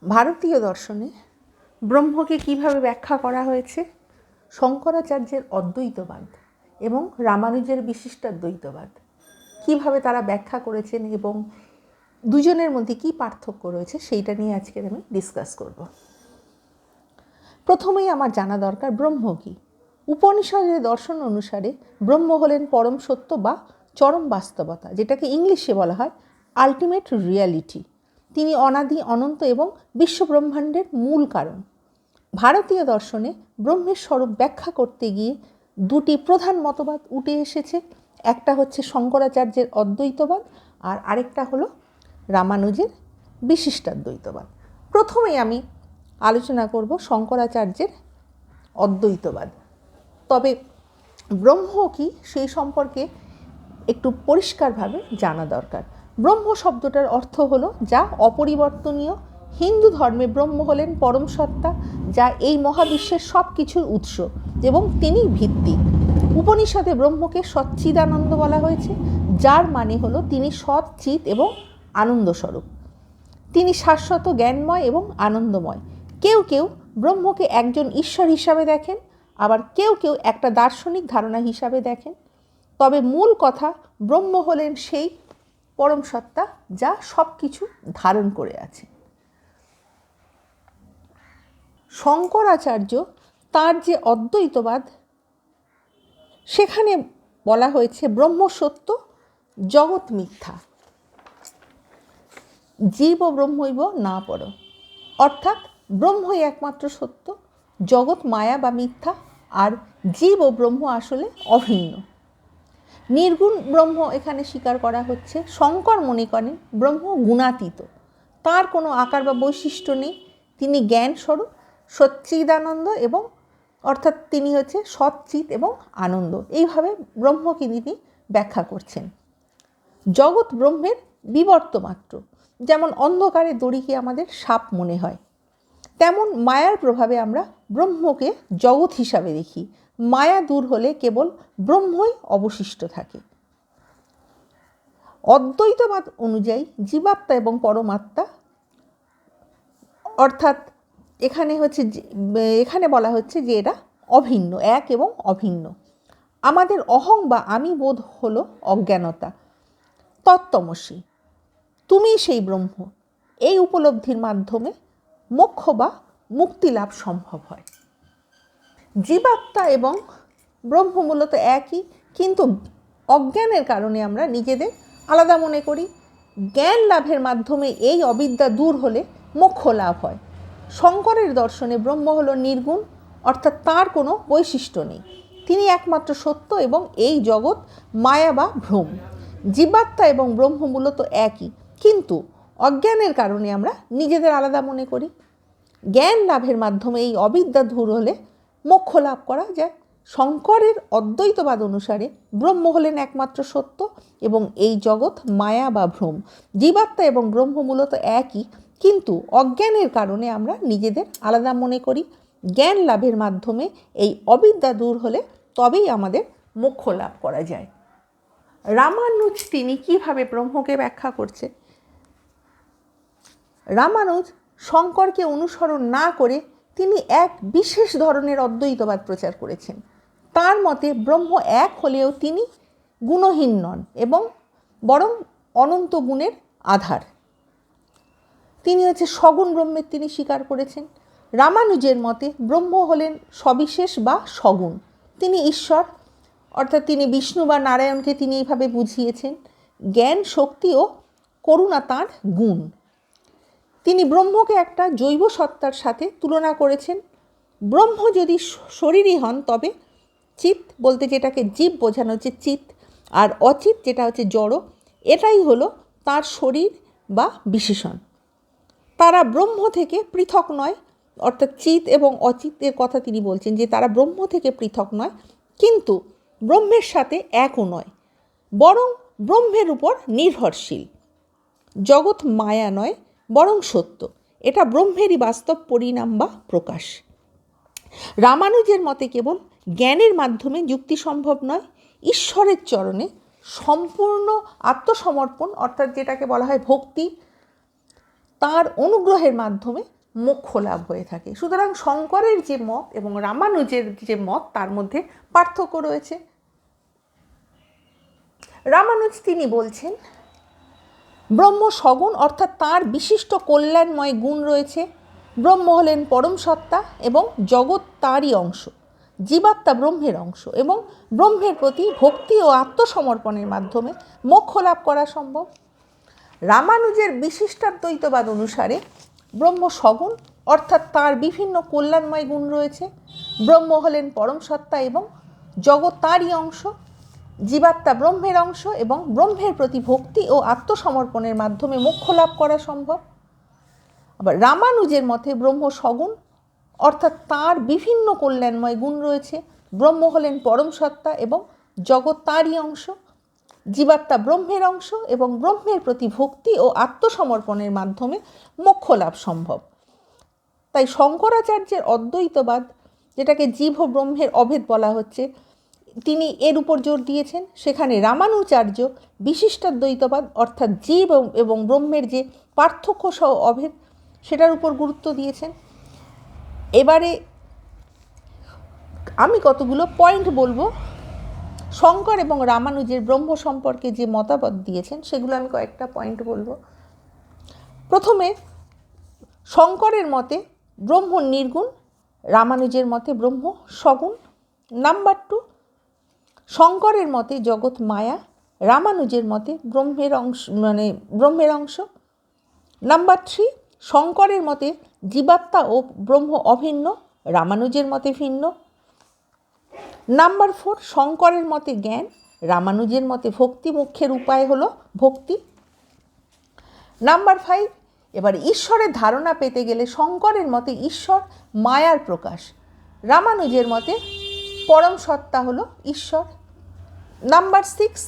ভারতীয় দর্শনে ব্রহ্মকে কিভাবে ব্যাখ্যা করা হয়েছে? শঙ্করাচার্যের অদ্বৈতবাদ এবং রামানুজের বিশিষ্টাদ্বৈতবাদ কিভাবে তারা ব্যাখ্যা করেছেন এবং দুজনের মধ্যে কী পার্থক্য রয়েছে সেইটা নিয়ে আজকের আমি ডিসকাস করব। প্রথমেই আমার জানা দরকার ব্রহ্ম কী। উপনিষদের দর্শন অনুসারে ব্রহ্ম হলেন পরম সত্য বা চরম বাস্তবতা, যেটাকে ইংলিশে বলা হয় আলটিমেট রিয়ালিটি। তিনি অনাদি, অনন্ত এবং বিশ্বব্রহ্মাণ্ডের মূল কারণ। ভারতীয় দর্শনে ব্রহ্মের স্বরূপ ব্যাখ্যা করতে গিয়ে দুটি প্রধান মতবাদ উঠে এসেছে। একটা হচ্ছে শঙ্করাচার্যের অদ্বৈতবাদ আর আরেকটা হলো রামানুজের বিশিষ্টাদ্বৈতবাদ। প্রথমেই আমি আলোচনা করব শঙ্করাচার্যের অদ্বৈতবাদ। তবে ব্রহ্ম কী সেই সম্পর্কে একটু পরিষ্কারভাবে জানা দরকার। ব্রহ্ম শব্দটার অর্থ হলো যা অপরিবর্তনীয়। হিন্দু ধর্মে ব্রহ্ম হলেন পরম সত্তা, যা এই মহাবিশ্বের সব কিছুর উৎস এবং তিনি ভিত্তি। উপনিষদে ব্রহ্মকে সচ্চিদানন্দ বলা হয়েছে, যার মানে হলো তিনি সৎ, চিৎ এবং আনন্দস্বরূপ। তিনি শাশ্বত, জ্ঞানময় এবং আনন্দময়। কেউ কেউ ব্রহ্মকে একজন ঈশ্বর হিসাবে দেখেন, আবার কেউ কেউ একটা দার্শনিক ধারণা হিসাবে দেখেন। তবে মূল কথা, ব্রহ্ম হলেন সেই পরম সত্তা যা সব কিছু ধারণ করে আছে। শঙ্করাচার্য তার যে অদ্বৈতবাদ, সেখানে বলা হয়েছে ব্রহ্ম সত্য, জগৎ মিথ্যা, জীব ও ব্রহ্মৈব না পর। অর্থাৎ ব্রহ্মই একমাত্র সত্য, জগৎ মায়া বা মিথ্যা, আর জীব ও ব্রহ্ম আসলে অভিন্ন। নির্গুণ ব্রহ্ম এখানে স্বীকার করা হচ্ছে। শঙ্কর মনে করেন ব্রহ্ম গুণাতীত, তার কোনো আকার বা বৈশিষ্ট্য নেই। তিনি জ্ঞান স্বরূপ, সচ্চিদানন্দ এবং অর্থাৎ তিনি হচ্ছে সচ্চিৎ এবং আনন্দ। এইভাবে ব্রহ্মকে তিনি ব্যাখ্যা করছেন। জগৎ ব্রহ্মের বিবর্ত মাত্র। যেমন অন্ধকারে দড়িকে আমাদের সাপ মনে হয়, তেমন মায়ার প্রভাবে আমরা ব্রহ্মকে জগৎ হিসাবে দেখি। মায়া দূর হলে কেবল ব্রহ্মই অবশিষ্ট থাকে। অদ্বৈতবাদ অনুযায়ী জীবাত্মা এবং পরমাত্মা, অর্থাৎ এখানে বলা হচ্ছে যে এরা অভিন্ন, এক এবং অভিন্ন। আমাদের অহং বা আমি বোধ হলো অজ্ঞানতা। তত্ত্বমসি, তুমি সেই ব্রহ্ম, এই উপলব্ধির মাধ্যমে মোক্ষ বা মুক্তি লাভ সম্ভব হয়। জীবাত্মা এবং ব্রহ্ম মূলত একই, কিন্তু অজ্ঞানের কারণে আমরা নিজেদের আলাদা মনে করি। জ্ঞান লাভের মাধ্যমে এই অবিদ্যা দূর হলে মোক্ষ লাভ হয়। শঙ্করের দর্শনে ব্রহ্ম হলো নির্গুণ, অর্থাৎ তার কোনো বৈশিষ্ট্য নেই। তিনি একমাত্র সত্য এবং এই জগৎ মায়া বা ভ্রম। জীবাত্মা এবং ব্রহ্ম মূলত একই, কিন্তু অজ্ঞানের কারণে আমরা নিজেদের আলাদা মনে করি। জ্ঞান লাভের মাধ্যমে এই অবিদ্যা দূর হলে মোক্ষ লাভ করা যায়। শঙ্করের অদ্বৈতবাদ অনুসারে ব্রহ্ম হলেন একমাত্র সত্য এবং এই জগৎ মায়া বা ভ্রম। জীবাত্মা এবং ব্রহ্ম মূলত একই, কিন্তু অজ্ঞানের কারণে আমরা নিজেদের আলাদা মনে করি। জ্ঞান লাভের মাধ্যমে এই অবিদ্যা দূর হলে তবেই আমাদের মোক্ষ লাভ করা যায়। রামানুজ তিনি কিভাবে ব্রহ্মকে ব্যাখ্যা করছেন? রামানুজ শঙ্করকে অনুসরণ না করে তিনি এক বিশেষ ধরনের অদ্বৈতবাদ প্রচার করেছেন। তার মতে ব্রহ্ম এক হলেও তিনি গুণহীন নন এবং বরং অনন্ত গুণের আধার। তিনি সগুণ ব্রহ্মের তিনি স্বীকার করেছেন। রামানুজের মতে ব্রহ্ম হলেন সবিশেষ বা সগুণ। তিনি ঈশ্বর, অর্থাৎ তিনি বিষ্ণু বা নারায়ণকে তিনি এইভাবে বুঝিয়েছেন। জ্ঞান, শক্তি ও করুণা তাঁর গুণ। তিনি ব্রহ্মকে একটা জৈব সত্তার সাথে তুলনা করেছেন। ব্রহ্ম যদি শরীরই হন, তবে চিৎ বলতে যেটাকে জীব বোঝানো হচ্ছে চিৎ, আর অচিৎ যেটা হচ্ছে জড়, এটাই হলো তার শরীর বা বিশেষণ। তারা ব্রহ্ম থেকে পৃথক নয়, অর্থাৎ চিৎ এবং অচিতের কথা তিনি বলছেন যে তারা ব্রহ্ম থেকে পৃথক নয়, কিন্তু ব্রহ্মের সাথে একও নয়, বরং ব্রহ্মের উপর নির্ভরশীল। জগৎ মায়া নয়, বরং সত্য। এটা ব্রহ্মেরই বাস্তব পরিণাম বা প্রকাশ। রামানুজের মতে কেবল জ্ঞানের মাধ্যমে যুক্তি সম্ভব নয়। ঈশ্বরের চরণে সম্পূর্ণ আত্মসমর্পণ, অর্থাৎ যেটাকে বলা হয় ভক্তি, তার অনুগ্রহের মাধ্যমে মোক্ষ লাভ হয়ে থাকে। সুতরাং শঙ্করের যে মত এবং রামানুজের যে মত তার মধ্যে পার্থক্য রয়েছে। রামানুজ তিনি বলছেন ব্রহ্ম সগুণ, অর্থাৎ তাঁর বিশিষ্ট কল্যাণময় গুণ রয়েছে। ব্রহ্ম হলেন পরম সত্তা এবং জগৎ তাঁরই অংশ, জীবাত্মা ব্রহ্মের অংশ এবং ব্রহ্মের প্রতি ভক্তি ও আত্মসমর্পণের মাধ্যমে মোক্ষ লাভ করা সম্ভব। রামানুজের বিশিষ্টাদ্বৈতবাদ অনুসারে ব্রহ্ম সগুণ, অর্থাৎ তাঁর বিভিন্ন কল্যাণময় গুণ রয়েছে। ব্রহ্ম হলেন পরম সত্তা এবং জগৎ তাঁরই অংশ, জীবাত্মা ব্রহ্মের অংশ এবং ব্রহ্মের প্রতি ভক্তি ও আত্মসমর্পণের মাধ্যমে মোক্ষ লাভ করা সম্ভব। আবার রামানুজের মতে ব্রহ্ম সগুণ, অর্থাৎ তাঁর বিভিন্ন কল্যাণময় গুণ রয়েছে। ব্রহ্ম হলেন পরম সত্তা এবং জগৎ তাঁরই অংশ, জীবাত্মা ব্রহ্মের অংশ এবং ব্রহ্মের প্রতি ভক্তি ও আত্মসমর্পণের মাধ্যমে মোক্ষ লাভ সম্ভব। তাই শঙ্করাচার্যের অদ্বৈতবাদ, যেটাকে জীব ও ব্রহ্মের অভেদ বলা হচ্ছে, তিনি এর উপর জোর দিয়েছেন। সেখানে রামানুজাচার্য বিশিষ্টাদ্বৈতবাদ, অর্থাৎ জীব এবং ব্রহ্মের যে পার্থক্য সহ অভেদ, সেটার উপর গুরুত্ব দিয়েছেন। এবারে আমি কতগুলো পয়েন্ট বলবো শঙ্কর এবং রামানুজের ব্রহ্ম সম্পর্কে যে মতামত দিয়েছেন, সেগুলো আমি কয়েকটা পয়েন্ট বলবো। প্রথমে শঙ্করের মতে ব্রহ্ম নির্গুণ, রামানুজের মতে ব্রহ্ম সগুণ। নাম্বার 2, শঙ্করের মতে জগৎ মায়া, রামানুজের মতে ব্রহ্মের অংশ। নাম্বার 3, শঙ্করের মতে জীবাত্মা ও ব্রহ্ম অভিন্ন, রামানুজের মতে ভিন্ন। নাম্বার 4, শঙ্করের মতে জ্ঞান, রামানুজের মতে ভক্তি, মুখ্যের উপায় হলো ভক্তি। নাম্বার 5, এবার ঈশ্বরের ধারণা পেতে গেলে শঙ্করের মতে ঈশ্বর মায়ার প্রকাশ, রামানুজের মতে পরম সত্তা হলো ঈশ্বর। নাম্বার 6,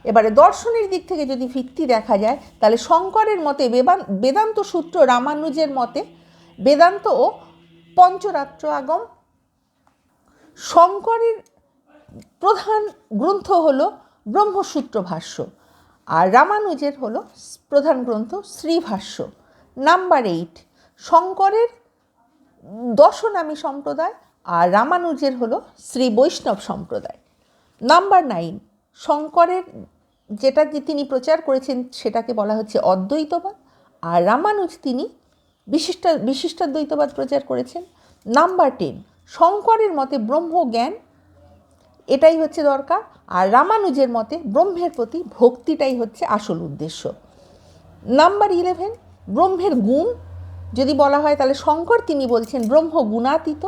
এবারে দর্শনের দিক থেকে যদি ভিত্তি দেখা যায়, তাহলে শঙ্করের মতে বেদান্ত সূত্র, রামানুজের মতে বেদান্ত ও পঞ্চরাত্র আগম। শঙ্করের প্রধান গ্রন্থ হলো ব্রহ্মসূত্র ভাষ্য, আর রামানুজের হলো প্রধান গ্রন্থ শ্রীভাষ্য। নাম্বার 8, শঙ্করের দশনামী সম্প্রদায় আর রামানুজের হলো শ্রী বৈষ্ণব সম্প্রদায়। নাম্বার 9, শঙ্করের যেটা তিনি প্রচার করেছেন সেটাকে বলা হচ্ছে অদ্বৈতবাদ, আর রামানুজ তিনি বিশিষ্টাদ্বৈতবাদ প্রচার করেছেন। নাম্বার 10, শঙ্করের মতে ব্রহ্ম জ্ঞান, এটাই হচ্ছে দরকার, আর রামানুজের মতে ব্রহ্মের প্রতি ভক্তিটাই হচ্ছে আসল উদ্দেশ্য। নাম্বার 11, ব্রহ্মের গুণ যদি বলা হয়, তাহলে শঙ্কর তিনি বলছেন ব্রহ্ম গুণাতীত,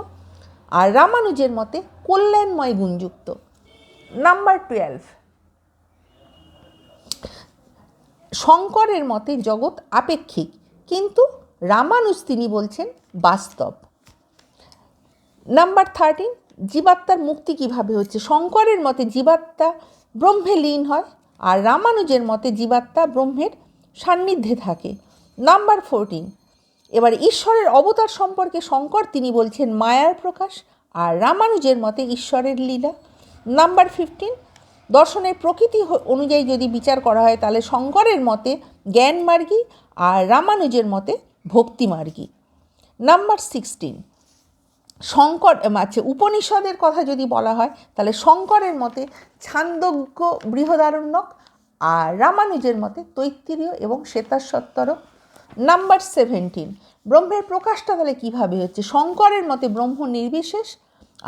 আর রামানুজের মতে কল্যাণময় গুণযুক্ত। নাম্বার 12, শঙ্করের মতে জগৎ আপেক্ষিক, কিন্তু রামানুজ তিনি বলছেন বাস্তব। নাম্বার 13, জীবাত্মার মুক্তি কিভাবে হচ্ছে। শঙ্করের মতে জীবাত্মা ব্রহ্মে লীন হয়, আর রামানুজের মতে জীবাত্মা ব্রহ্মের সান্নিধ্যে থাকে। নাম্বার 14, এবার ঈশ্বরের অবতার সম্পর্কে শঙ্কর তিনি বলছেন মায়ার প্রকাশ, আর রামানুজের মতে ঈশ্বরের লীলা। নাম্বার 15, দর্শনের প্রকৃতি অনুযায়ী যদি বিচার করা হয়, তাহলে শঙ্করের মতে জ্ঞান মার্গী আর রামানুজের মতে ভক্তি মার্গী। নাম্বার 16, উপনিষদের কথা যদি বলা হয়, তাহলে শঙ্করের মতে ছান্দোগ্য বৃহদারণ্যক, আর রামানুজের মতে তৈত্তিরীয় এবং শ্বেতাশ্বত্তর। নাম্বার 17, ব্রহ্মের প্রকাশটা তাহলে কীভাবে হচ্ছে। শঙ্করের মতে ব্রহ্ম নির্বিশেষ,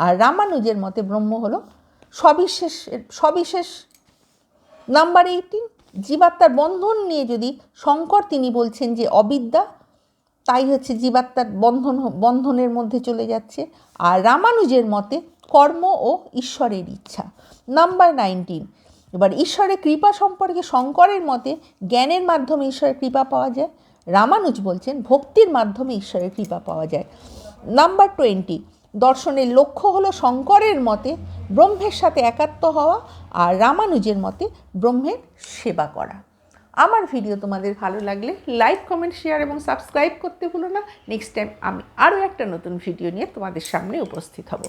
আর রামানুজের মতে ব্রহ্ম হলো সবিশেষ। নাম্বার 18, জীবাত্মার বন্ধন নিয়ে যদি শঙ্কর তিনি বলছেন যে অবিদ্যা, তাই হচ্ছে জীবাত্মার বন্ধনের মধ্যে চলে যাচ্ছে, আর রামানুজের মতে কর্ম ও ঈশ্বরের ইচ্ছা। নাম্বার 19, এবার ঈশ্বরের কৃপা সম্পর্কে শঙ্করের মতে জ্ঞানের মাধ্যমে ঈশ্বরের কৃপা পাওয়া যায়, রামানুজ বলছেন ভক্তির মাধ্যমে ঈশ্বরের কৃপা পাওয়া যায়। নাম্বার 20, দর্শনের লক্ষ্য হলো শঙ্করের মতে ব্রহ্মের সাথে একাত্ম হওয়া, আর রামানুজের মতে ব্রহ্মের সেবা করা। আমার ভিডিও তোমাদের ভালো লাগলে লাইক, কমেন্ট, শেয়ার এবং সাবস্ক্রাইব করতে ভুলো না। নেক্সট টাইম আমি আরও একটা নতুন ভিডিও নিয়ে তোমাদের সামনে উপস্থিত হব।